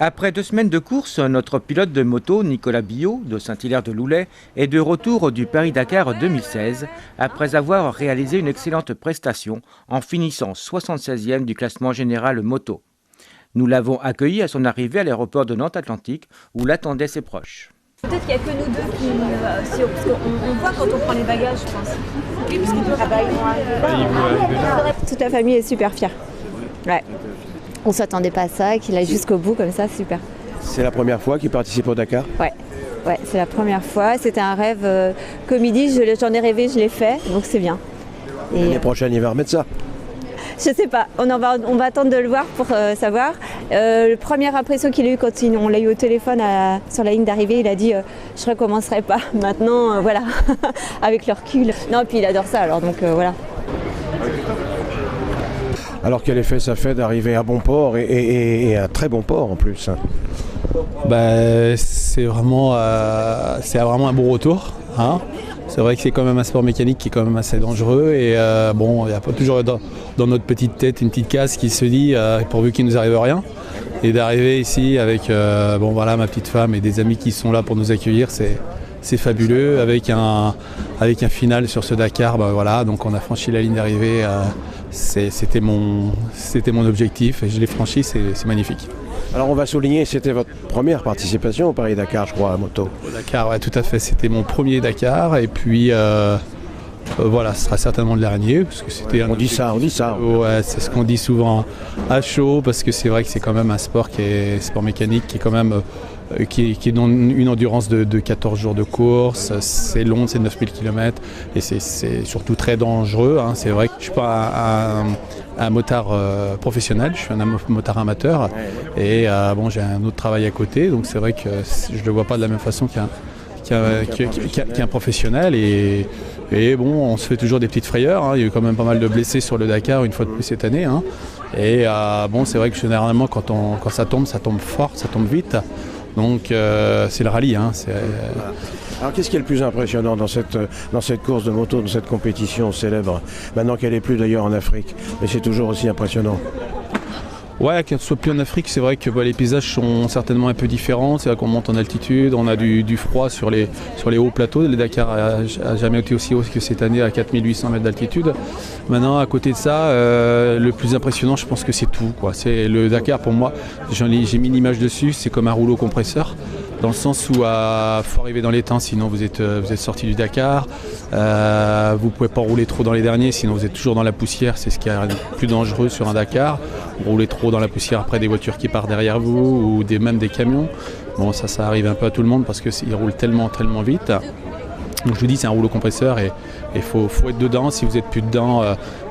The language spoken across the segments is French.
Après 2 semaines de course, notre pilote de moto, Nicolas Billot, de Saint-Hilaire-de-Loulay, est de retour du Paris-Dakar 2016, après avoir réalisé une excellente prestation en finissant 76e du classement général moto. Nous l'avons accueilli à son arrivée à l'aéroport de Nantes-Atlantique, où l'attendaient ses proches. Peut-être qu'il n'y a que nous deux qui... parce qu'on voit quand on prend les bagages, je pense. Oui, parce qu'ils doivent... Toute la famille est super fière. Ouais. On ne s'attendait pas à ça, qu'il aille jusqu'au bout comme ça, c'est super. C'est la première fois qu'il participe au Dakar ? Ouais, c'est la première fois. C'était un rêve, comme il dit, j'en ai rêvé, je l'ai fait, donc c'est bien. Et l'année prochaine, il va remettre ça ? Je sais pas, on va attendre de le voir pour savoir. La première impression qu'il a eue quand on l'a eu au téléphone sur la ligne d'arrivée, il a dit je recommencerai pas. Maintenant, voilà, avec le recul. Non, puis il adore ça, alors donc voilà. Alors quel effet ça fait d'arriver à bon port et à très bon port en plus ? C'est vraiment un bon retour. Hein. C'est vrai que c'est quand même un sport mécanique qui est quand même assez dangereux et il n'y a pas toujours dans notre petite tête une petite case qui se dit pourvu qu'il ne nous arrive rien. Et d'arriver ici avec ma petite femme et des amis qui sont là pour nous accueillir, c'est fabuleux. Avec un final sur ce Dakar, donc on a franchi la ligne d'arrivée. C'était mon objectif et je l'ai franchi, c'est magnifique. Alors on va souligner, c'était votre première participation au Paris-Dakar, je crois, à moto. Au Dakar, ouais, tout à fait. C'était mon premier Dakar et puis ce sera certainement le dernier. Parce que c'était on dit ça. Ouais, c'est ce qu'on dit souvent à chaud parce que c'est vrai que c'est quand même un sport sport mécanique qui est quand même qui donne une endurance de 14 jours de course. C'est long, c'est 9000 km et c'est surtout très dangereux. Hein. C'est vrai que je ne suis pas un motard professionnel, je suis un motard amateur et j'ai un autre travail à côté, donc c'est vrai que je ne le vois pas de la même façon qu'un professionnel et on se fait toujours des petites frayeurs. Hein. Il y a eu quand même pas mal de blessés sur le Dakar une fois de plus cette année. Hein. Et c'est vrai que généralement quand ça tombe fort, ça tombe vite. Donc c'est le rallye. Hein. Alors qu'est-ce qui est le plus impressionnant dans cette course de moto, dans cette compétition célèbre, maintenant qu'elle n'est plus d'ailleurs en Afrique, mais c'est toujours aussi impressionnant? Ouais, qu'elle soit plus en Afrique, c'est vrai que les paysages sont certainement un peu différents. C'est vrai qu'on monte en altitude, on a du froid sur les hauts plateaux. Le Dakar n'a jamais été aussi haut que cette année à 4800 mètres d'altitude. Maintenant, à côté de ça, le plus impressionnant, je pense que c'est tout, quoi. C'est le Dakar, pour moi, j'ai mis une image dessus, c'est comme un rouleau compresseur. Dans le sens où faut arriver dans les temps, sinon vous êtes sorti du Dakar. Vous pouvez pas rouler trop dans les derniers, sinon vous êtes toujours dans la poussière. C'est ce qui est le plus dangereux sur un Dakar. Rouler trop dans la poussière après des voitures qui partent derrière vous ou même des camions. Bon, ça arrive un peu à tout le monde parce qu'ils roulent tellement vite. Donc je vous dis, c'est un rouleau compresseur et il faut être dedans. Si vous n'êtes plus dedans,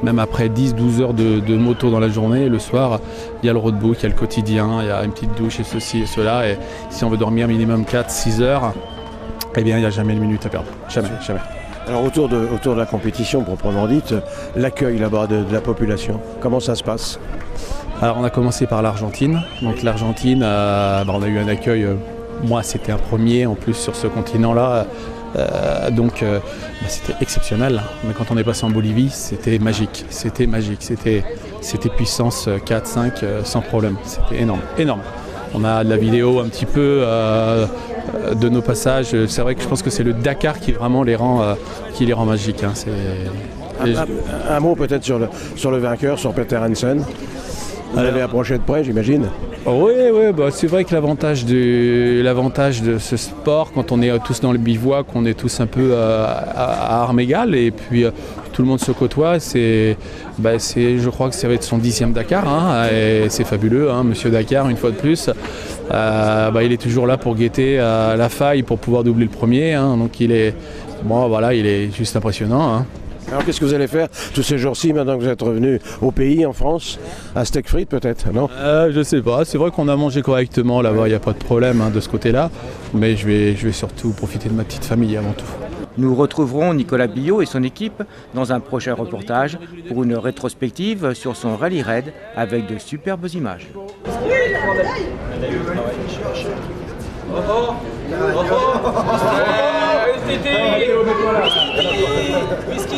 même après 10-12 heures de moto dans la journée, le soir, il y a le roadbook, il y a le quotidien, il y a une petite douche et ceci et cela. Et si on veut dormir minimum 4-6 heures, eh bien il n'y a jamais une minute à perdre. Jamais. Alors autour de la compétition proprement dite, l'accueil là-bas de la population, comment ça se passe ? Alors on a commencé par l'Argentine. Donc l'Argentine, on a eu un accueil, moi c'était un premier en plus sur ce continent-là. C'était exceptionnel, mais quand on est passé en Bolivie, c'était magique, c'était puissance 4-5 sans problème, c'était énorme. On a de la vidéo un petit peu de nos passages, c'est vrai que je pense que c'est le Dakar qui vraiment les rend magiques. Hein. Un mot peut-être sur le vainqueur, sur Peter Hansen. Vous l'avez approché de près, j'imagine. Oui, c'est vrai que l'avantage de ce sport, quand on est tous dans le bivouac, on est tous un peu à armes égales et puis tout le monde se côtoie. Je crois que ça va être son 10e Dakar, hein, et c'est fabuleux, hein, Monsieur Dakar, une fois de plus. Il est toujours là pour guetter la faille pour pouvoir doubler le premier, hein, donc il est juste impressionnant. Hein. Alors qu'est-ce que vous allez faire tous ces jours-ci, maintenant que vous êtes revenu au pays, en France, à steak frites peut-être, non ? Je sais pas, c'est vrai qu'on a mangé correctement là-bas, il n'y a pas de problème de ce côté-là, mais je vais surtout profiter de ma petite famille avant tout. Nous retrouverons Nicolas Billot et son équipe dans un prochain reportage pour une rétrospective sur son rallye raid avec de superbes images. Whisky,